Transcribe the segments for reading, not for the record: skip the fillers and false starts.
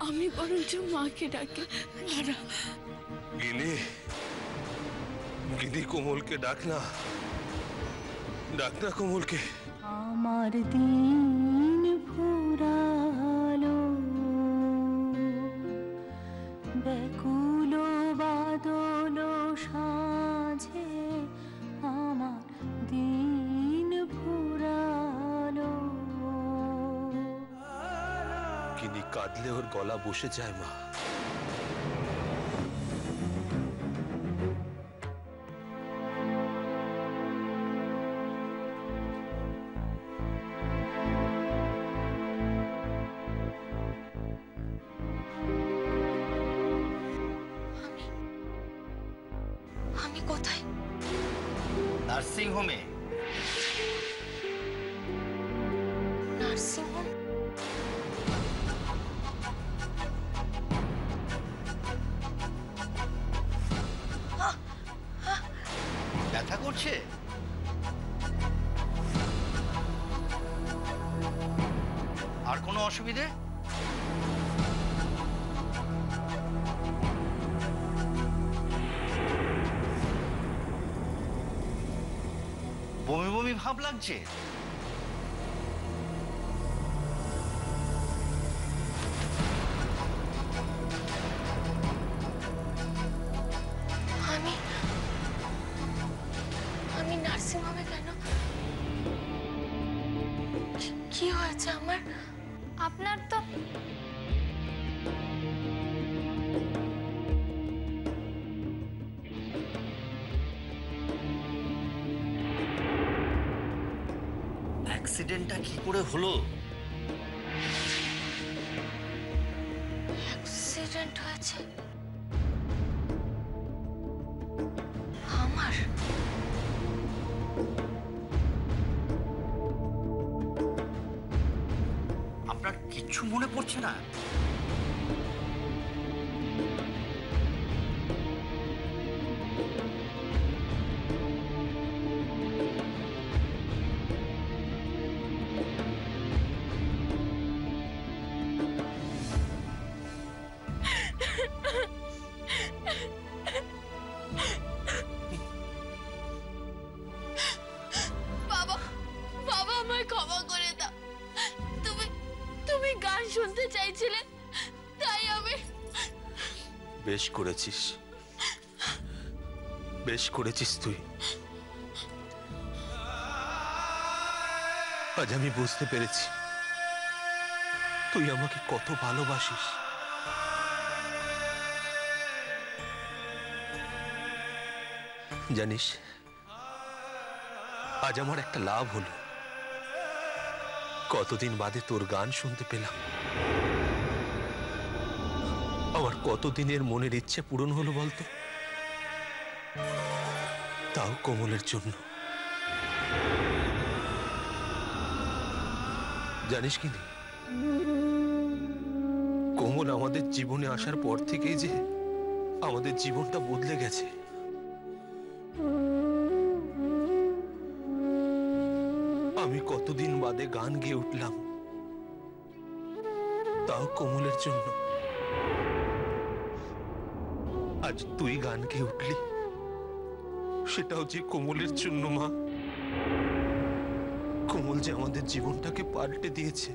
আমি বরঞ্চ মাকে ডাকি। গিনি, গিনি কোমলকে ডাক না, ডাক না কোমলকে। আমার দিন ফুরালো, ব্যাকুল বাদল সাঁঝে আমার দিন ফুরালো। গিনি কাঁদলে ওর গলা বসে যায় মা। আমি কোথায়? নার্সিং হোমে। Nursing home? ব্যথা করছে? আর কোনো অসুবিধে? বমি বমি ভাব লাগছে? আমি আমি নার্সিং হোমে কেন? কি হয়েছে আমার? আপনার তো অ্যাক্সিডেন্টটা কি করে হলো? অ্যাক্সিডেন্ট হয়েছে আমার? আপনার কিচ্ছু মনে পড়ছে না? বাবা, বাবা আমায় ক্ষমা করে দাও। তুমি তুমি গান শুনতে চাইছিলে, তাই আমি। বেশ করেছিস, বেশ করেছিস তুই। আজ আমি বুঝতে পেরেছি তুই আমাকে কত ভালোবাসিস। জানিস, আজ আমার একটা লাভ হলো। কতদিন বাদে তোর গান শুনতে পেলাম। আমার কতদিনের মনের ইচ্ছে পূরণ হলো বলতো, তাও কোমলের জন্য। জানিস কি নি, কোমল আমাদের জীবনে আসার পর থেকেই যে আমাদের জীবনটা বদলে গেছে। আমি কতদিন বাদে গান গেয়ে উঠলাম, তাও কোমলের জন্য। আজ তুই গান গেয়ে উঠলি, সেটাও যে কোমলের জন্য মা। কোমল যে আমাদের জীবনটাকে পাল্টে দিয়েছে।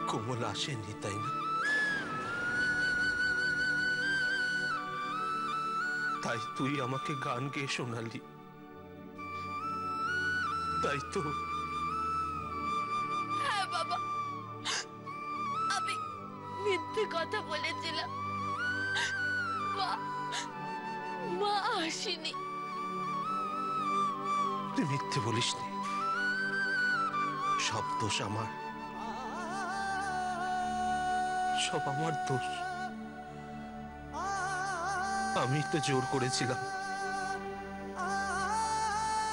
কোমল আসেনি, তাই না? তাই তুই আমাকে গান গেয়ে শোনালি, তাই তো? হ্যাঁ বাবা, আমি মিথ্যে কথা বলেছিলাম। মা মা আসেনি। তুই মিথ্যে বলিসনি। সব দোষ আমার, সব আমার দোষ। আমি তো জোর করেছিলাম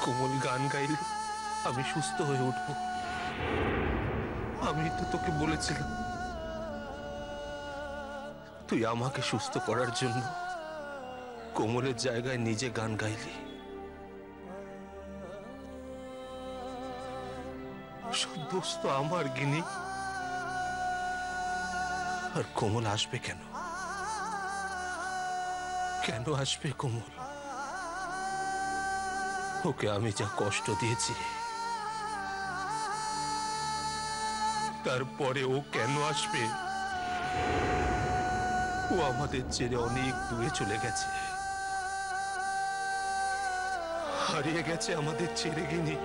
কোমল গান গাইলে আমি সুস্থ হয়ে উঠব। আমি তো তোকে বলেছিলাম তুই আমাকে সুস্থ করার জন্য কোমলের জায়গায় নিজে গান গাইলি। দোষ তো আমার গিনি। আর কোমল আসবে কেন? কেন আসবে কোমল? ওকে আমি যা কষ্ট দিয়েছি, তারপরে ও কেন আসবে? ও আমাদের ছেড়ে অনেক দূরে চলে গেছে, হারিয়ে গেছে আমাদের ছেড়ে গিনি,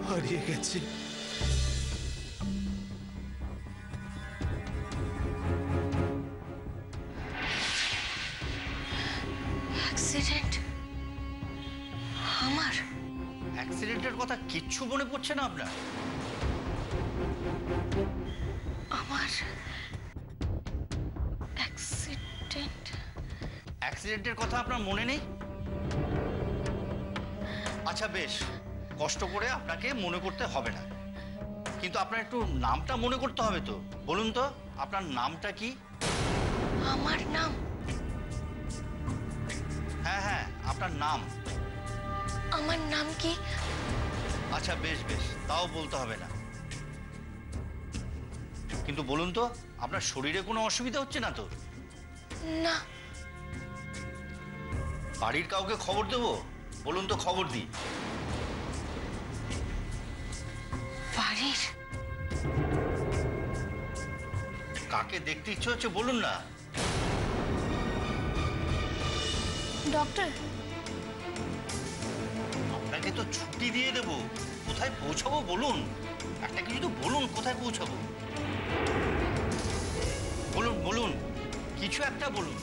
হারিয়ে গেছে। অ্যাক্সিডেন্ট আমার? অ্যাক্সিডেন্টের কথা কিচ্ছু মনে পড়ছে না আপনার? আমার অ্যাক্সিডেন্ট? অ্যাক্সিডেন্টের কথা আপনার মনে নেই? আচ্ছা বেশ, কষ্ট করে আপনাকে মনে করতে হবে না, কিন্তু আপনার একটু নামটা মনে করতে হবে তো। বলুন তো আপনার নামটা কি? আমার নাম? হ্যাঁ হ্যাঁ, আপনার নাম। আমার নাম কি? আচ্ছা বেশ বেশ, তাও বলতে হবে না, কিন্তু বলুন তো আপনার শরীরে কোনো অসুবিধা হচ্ছে না তো? না। বাড়ির কাউকে খবর দেবো? বলুন তো, খবর দিই। বাড়ির? কাকে দেখতে ইচ্ছে হচ্ছে বলুন না। ডক্টর, আপনাকে তো ছুটি দিয়ে দেবো, কোথায় পৌঁছাবো বলুন? একটা কিছু তো বলুন, কোথায় পৌঁছাবো বলুন, বলুন কিছু একটা বলুন।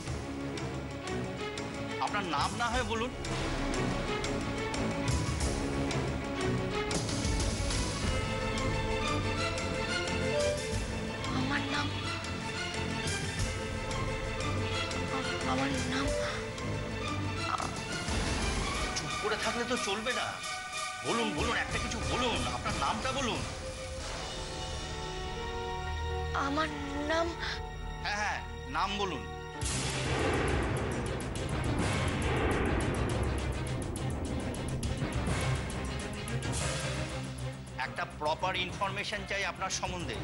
আপনার নাম না হয় বলুন। আমার নাম? আমার নাম? চুপ করে থাকলে তো চলবে না, বলুন বলুন, একটা কিছু বলুন, আপনার নামটা বলুন। আমার নাম? হ্যাঁ হ্যাঁ, নাম বলুন। একটা প্রপার ইনফরমেশন চাই আপনার সম্বন্ধে।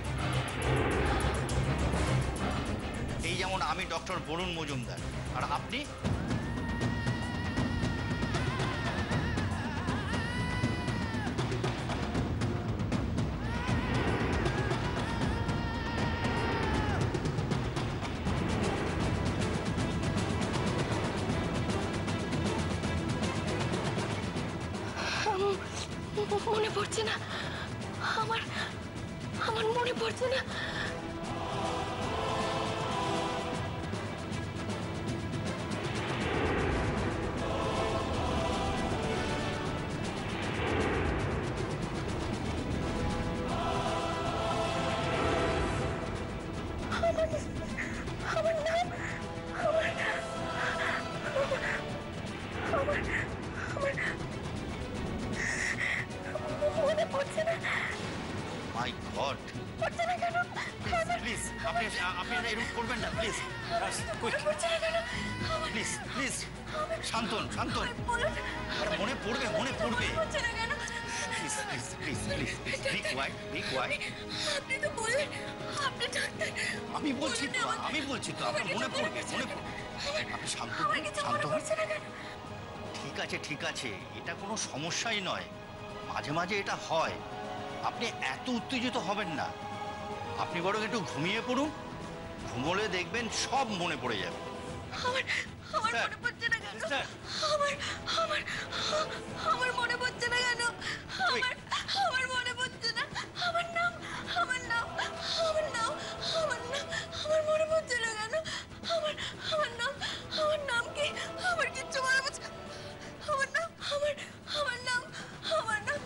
এই যেমন আমি ডক্টর বরুণ মজুমদার, আর আপনি? মনে পড়ছে না আমার, আমার মনে পড়ছে না। আমার নাম? আমার আমার মনে পড়ছে না। মাই গড, পড়ছে না কেন? প্লিজ আপনি আপনি এরকম করবেন না, প্লিজ পড়ছে না কেন? প্লিজ প্লিজ, শান্তন শান্তন, বলুন। মনে পড়বে, মনে পড়বে, পড়ছে না কেন? Please please please please, be quiet, be quiet. আপনি তো বললেন আপনি ডাক্তার। আমি বলছি তো, আমি বলছি তো, আপনার মনে পড়বে, মনে পড়বে। আপনি শান্ত আমার হন, কিছু শান্ত মনে হন। পড়ছে না কেন? ঠিক আছে ঠিক আছে, এটা কোনো সমস্যাই নয়, মাঝে মাঝে এটা হয়। আপনি এত উত্তেজিত হবেন না, আপনি বরং একটু ঘুমিয়ে পড়ুন, ঘুমোলে দেখবেন সব মনে পড়ে যাবে। আমার আমার স্যার, মনে পড়ছে না কেন? স্যার। আমার আমার আমার মনে পড়ছে না কেন? আমার আমার মনে পড়ছে না। আমার নাম, আমার নাম, আমার নাম, আমার নাম, আমার মনে পড়ছে না কেন? আমার আমার নাম, আমার নাম কি? আমার কিচ্ছু মনে পড়ছে না। আমার নাম, আমার নাম, আমার নাম।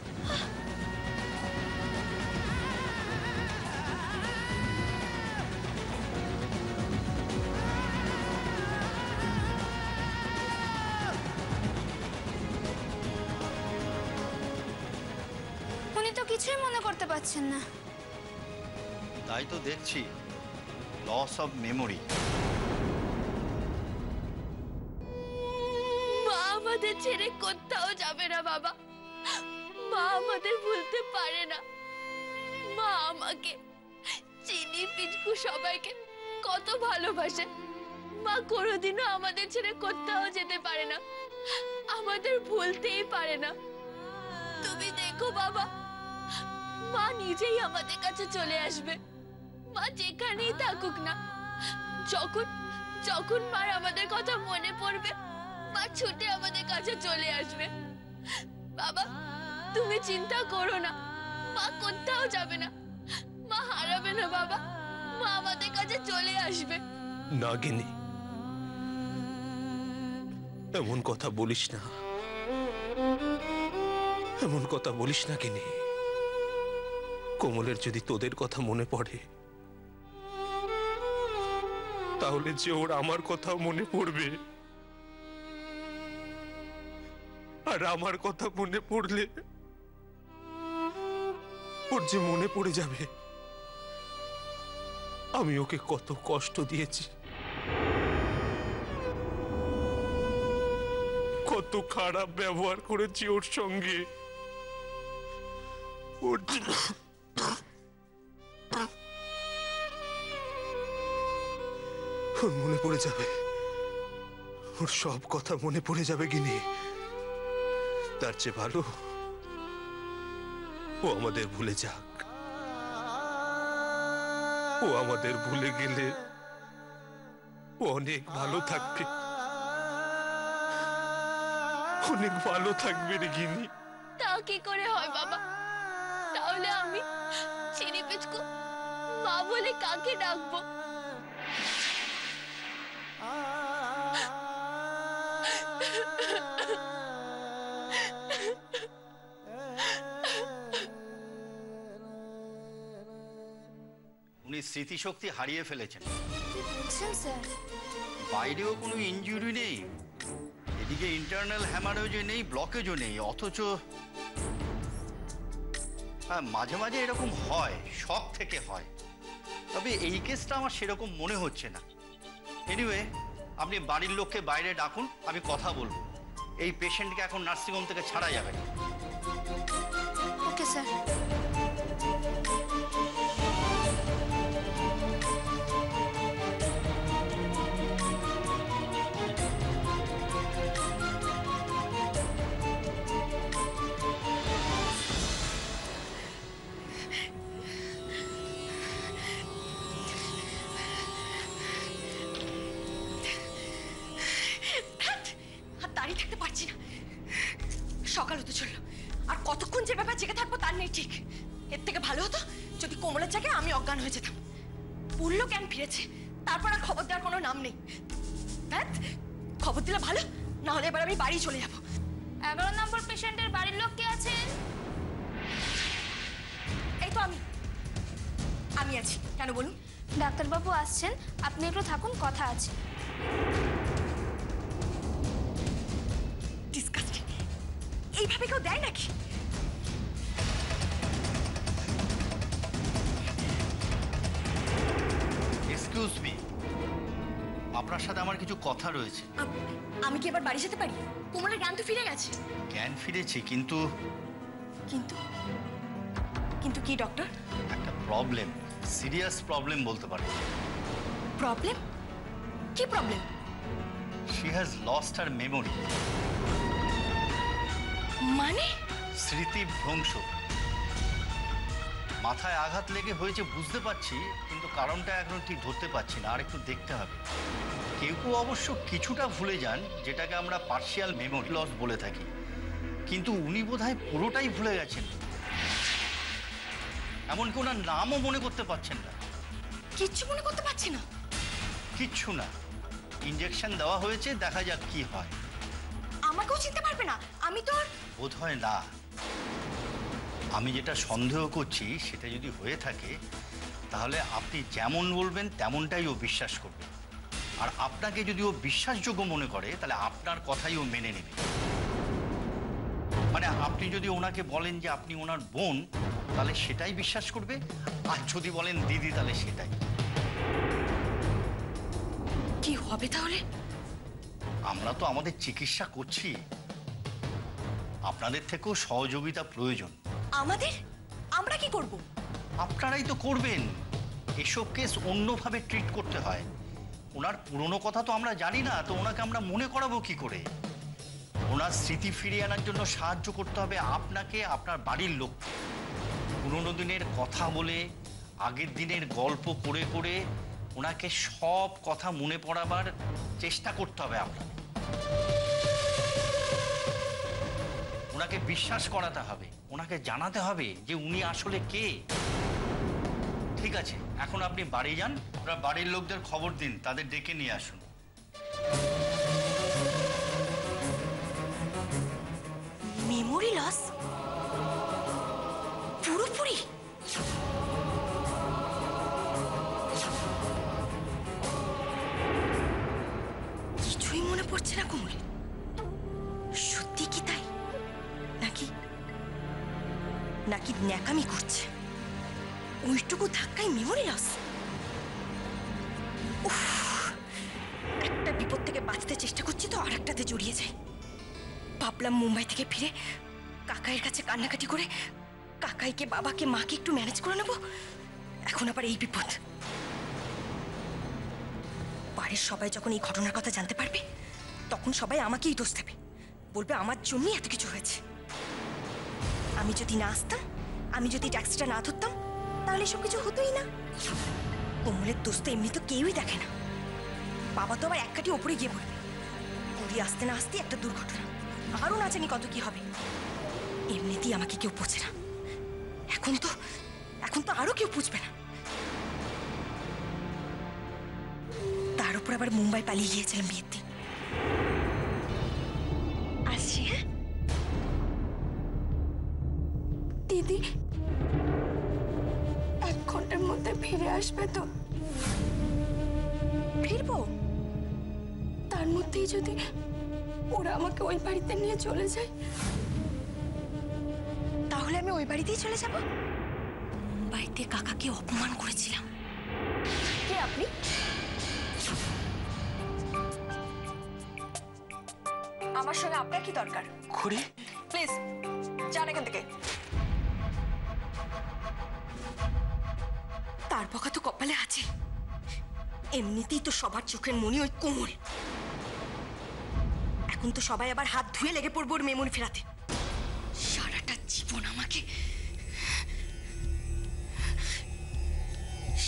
উনি তো কিছুই মনে করতে পারছেন না। তাই তো দেখছি, লস অফ মেমোরি। মা আমাদের ছেড়ে কোথাও যাবে না বাবা, মা আমাদের ভুলতে পারে না। মা আমাকে, চিনি, পিচকু সবাইকে কত ভালোবাসে। মা কোনোদিনও আমাদের ছেড়ে কোথাও যেতে পারে না, আমাদের ভুলতেই পারে না। তুমি দেখো বাবা, মা নিজেই আমাদের কাছে চলে আসবে। মা যেখানেই থাকুক না, যখন যখন মার আমাদের কথা মনে পড়বে, মা ছুটে আমাদের কাছে চলে আসবে। বাবা, তুমি চিন্তা করো না, মা কোথাও যাবে না, মা হারাবে না বাবা, মা আমাদের কাছে চলে আসবে। না গিনি, এমন কথা বলিস না, এমন কথা বলিস না গিনি। কোমলের যদি তোদের কথা মনে পড়ে, তাহলে যে ওর আমার কথাও মনে পড়বে, আর আমার কথা মনে পড়লে ওর যে মনে পড়ে যাবে আমি ওকে কত কষ্ট দিয়েছি, কত খারাপ ব্যবহার করেছি ওর সঙ্গে। ওর ওর মনে পড়ে যাবে, ওর সব কথা মনে পড়ে যাবে গিনি। তার চেয়ে ভালো ও আমাদের ভুলে যাক। ও আমাদের ভুলে গেলে ও অনেক ভালো থাকবে, অনেক ভালো থাকবে রে গিনি। তা কি করে হয় বাবা? তাহলে আমি চিনি পিচকু মা বলে কাকে ডাকবো? উনি স্মৃতিশক্তি হারিয়ে ফেলেছেন। স্যার, বাইরেও কোনো ইনজুরি নেই, এদিকে ইন্টারনাল হ্যামারেজও নেই, ব্লকেজও নেই, অথচ মাঝে মাঝে এরকম হয়, শক থেকে হয়। তবে এই কেসটা আমার সেরকম মনে হচ্ছে না। এনিওয়ে, আপনি বাড়ির লোককে বাইরে ডাকুন, আমি কথা বলবো। এই পেশেন্টকে এখন নার্সিংহোম থেকে ছাড়া যাবে না। Okay sir. আর দাঁড়িয়ে থাকতে পারছি না, সকাল হতে চললো, আর কতক্ষণ যে ব্যাপার জেগে থাকবো তার নেই ঠিক। এর থেকে ভালো হতো যদি কোমলের জায়গায় আমি অজ্ঞান হয়ে যেতাম। পুরলো জ্ঞান ফিরেছে, তারপর আর খবর দেওয়ার কোনো নাম নেই। ধ্যাৎ, খবর দিলে ভালো, না হলে এবার আমি বাড়ি চলে যাবো। 11 নম্বর পেশেন্টের বাড়ির লোক কে আছেন? এই তো আমি আছি। কেন বলুন? ডাক্তারবাবু আসছেন, আপনি একটু থাকুন, কথা আছে। ডিসকাস্টিং, এইভাবে কেউ দেয় নাকি? এক্সকিউজ মি, আপনার সাথে আমার কিছু কথা রয়েছে। আমি কি এবার বাড়ি যেতে পারি? কোমলের জ্ঞান তো ফিরে গেছে। জ্ঞান ফিরেছে, কিন্তু কিন্তু কিন্তু কি ডক্টর? একটা প্রবলেম, সিরিয়াস প্রবলেম বলতে পারেন। প্রবলেম? কি problem? She has lost her memory. মানে? স্মৃতি ভ্রংশ। মাথায় আঘাত লেগে হয়েছে বুঝতে পারছি, কিন্তু কারণটা এখনো ঠিক ধরতে পারছি না, আর একটু দেখতে হবে। কেউ কেউ অবশ্য কিছুটা ভুলে যান, যেটাকে আমরা পার্শিয়াল মেমোরি লস বলে থাকি, কিন্তু উনি বোধহয় পুরোটাই ভুলে গেছেন। এমনকি ওনার নামও মনে করতে পারছেন না। কিচ্ছু মনে করতে পারছি না? কিচ্ছু না। ইঞ্জেকশন দেওয়া হয়েছে, দেখা যাক কি হয়। আমাকেও চিনতে পারবে না? আমি তো বোধহয় না। আমি যেটা সন্দেহ করছি সেটা যদি হয়ে থাকে, তাহলে আপনি যেমন বলবেন তেমনটাই ও বিশ্বাস করবে। আর আপনাকে যদি ও বিশ্বাসযোগ্য মনে করে, তাহলে আপনার কথাই ও মেনে নেবে। মানে আপনি যদি ওনাকে বলেন যে আপনি ওনার বোন, তাহলে সেটাই বিশ্বাস করবে, আর যদি বলেন দিদি, তাহলে সেটাই। কি হবে তাহলে? আমরা তো আমাদের চিকিৎসা করছি, আপনাদের থেকেও সহযোগিতা প্রয়োজন। আমাদের? আমরা কি করব? আপনারাই তো করবেন। এসব কেস অন্যভাবে ট্রিট করতে হয়। ওনার পুরনো কথা তো আমরা জানি না, তো ওনাকে আমরা মনে করাবো কি করে? ওনার স্মৃতি ফিরিয়ে আনার জন্য সাহায্য করতে হবে আপনাকে, আপনার বাড়ির লোককে। পুরনো দিনের কথা বলে, আগের দিনের গল্প করে করে ওনাকে সব কথা মনে পড়াবার চেষ্টা করতে হবে আপনাকে। ওনাকে বিশ্বাস করাতে হবে, ওনাকে জানাতে হবে যে উনি আসলে কে। ঠিক আছে, এখন আপনি বাড়ি যান, আপনার বাড়ির লোকদের খবর দিন, তাদের ডেকে নিয়ে আসুন। মেমোরি লস পুরোপুরি? কিছুই মনে পড়ছে না কোমল। সত্যি কি তাই? নাকি নাকি ন্যাকামি করছে? ওইটুকু ধাক্কায় মেমোরি লস? একটা বিপদ থেকে বাঁচতে চেষ্টা করছি তো আর একটাতে জড়িয়ে যাই। ভাবলাম মুম্বাই থেকে ফিরে কাকাইয়ের কাছে কান্নাকাটি করে কাকাইকে, বাবাকে, মাকে একটু ম্যানেজ করে নেব। এখন আবার এই বিপদ। বাড়ির সবাই যখন এই ঘটনার কথা জানতে পারবে তখন সবাই আমাকেই দোষ দেবে, বলবে আমার জন্যই এত কিছু হয়েছে। আমি যদি না আসতাম, আমি যদি ট্যাক্সিটা না ধরতাম, তাহলে সব কিছু হতোই না। কোমলের দোষ তো এমনি তো কেউই দেখে না। বাবা তো আবার এক কাটি ওপরে গিয়ে পড়বে। পুরী আসতে না আসতে একটা দুর্ঘটনা, আরও না জানি কত কি হবে। এমনিতেই আমাকে কেউ পোছে না, এখন তো আরো কেউ পুছবে না। তার উপর আবার মুম্বাই পালিয়ে গিয়েছিলাম বিয়ের দিন। আসছি। হ্যাঁ দিদি 1 ঘন্টার মধ্যে ফিরে আসবে তো? ফিরবো? তার মধ্যেই যদি ওরা আমাকে ওই বাড়িতে নিয়ে চলে যায়, তাহলে আমি ওই বাড়িতেই চলে যাব। মুম্বাইতে কাকাকে অপমান করেছিলাম। কে আপনি? আমার সঙ্গে আপনার কি দরকার? খুড়ি, প্লিজ যান এখান থেকে। তার বকা তো কপালে আছে। এমনিতেই তো সবার চোখের মনি ওই কোমল। এখন তো সবাই আবার হাত ধুয়ে লেগে পড়বো ওর মেমোরি ফেরাতে।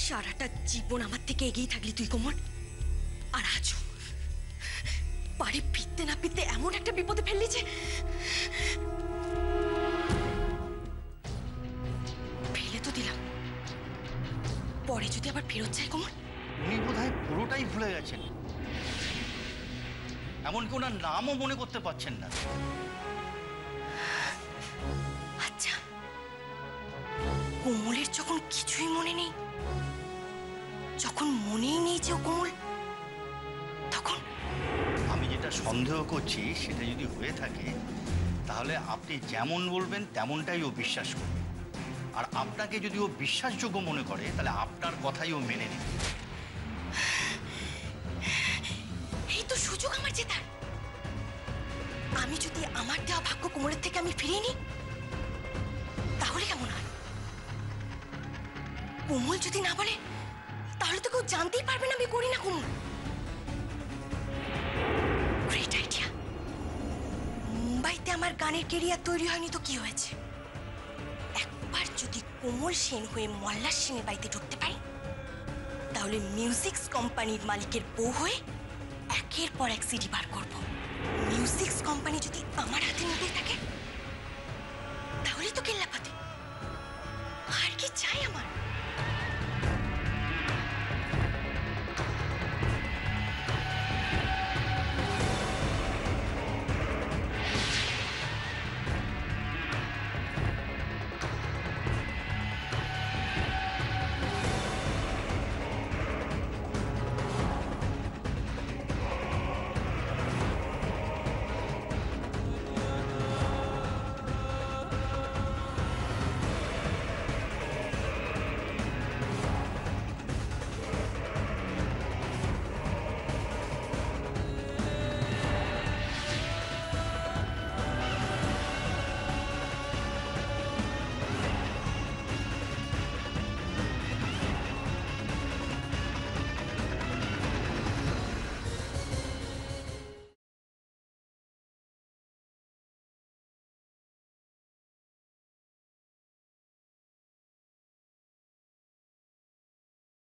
সারাটা জীবন আমার থেকে এগিয়ে থাকলি তুই কোমল। আর আজও বাড়ি ফিরতে না ফিরতে এমন একটা বিপদে ফেললি যে ফেলে তো দিলাম, পরে যদি আবার ফেরত যায় কোমল। উনি বোধহয় পুরোটাই ভুলে গেছেন, এমনকি ওনার নামও মনে করতে পারছেন না। আচ্ছা, কোমলের যখন কিছুই মনে নেই, যখন মনেই নেই যে ও কোমল, তখন আমি যেটা সন্দেহ করছি সেটা যদি হয়ে থাকে তাহলে আপনি যেমন বলবেন তেমনটাই ও বিশ্বাস করবে। আর আপনাকে যদি ও বিশ্বাসযোগ্য মনে করে তাহলে আপনার কথাই ও মেনে নেবে। এই তো সুযোগ আমার জেতার। আমি যদি আমার দেওয়া ভাগ্য কোমলের থেকে আমি ফিরিয়ে নিই, তাহলে কেমন হয়? কোমল যদি না বলে তাহলে তো কেউ জানতেই পারবে না আমি করি না কোমল। Great idea. মুম্বাইতে আমার গানের কেরিয়ার তৈরি হয়নি তো কি হয়েছে? একবার যদি কোমল সেন হয়ে মল্লার সেনের বাড়িতে ঢুকতে পারি, তাহলে মিউজিক্স কোম্পানির মালিকের বউ হয়ে একের পর এক সিডি বার করব। মিউজিক্স কোম্পানি যদি আমার হাতে নিতে থাকে তাহলেই তো কেল্লাপাতে। আর কি চাই আমার?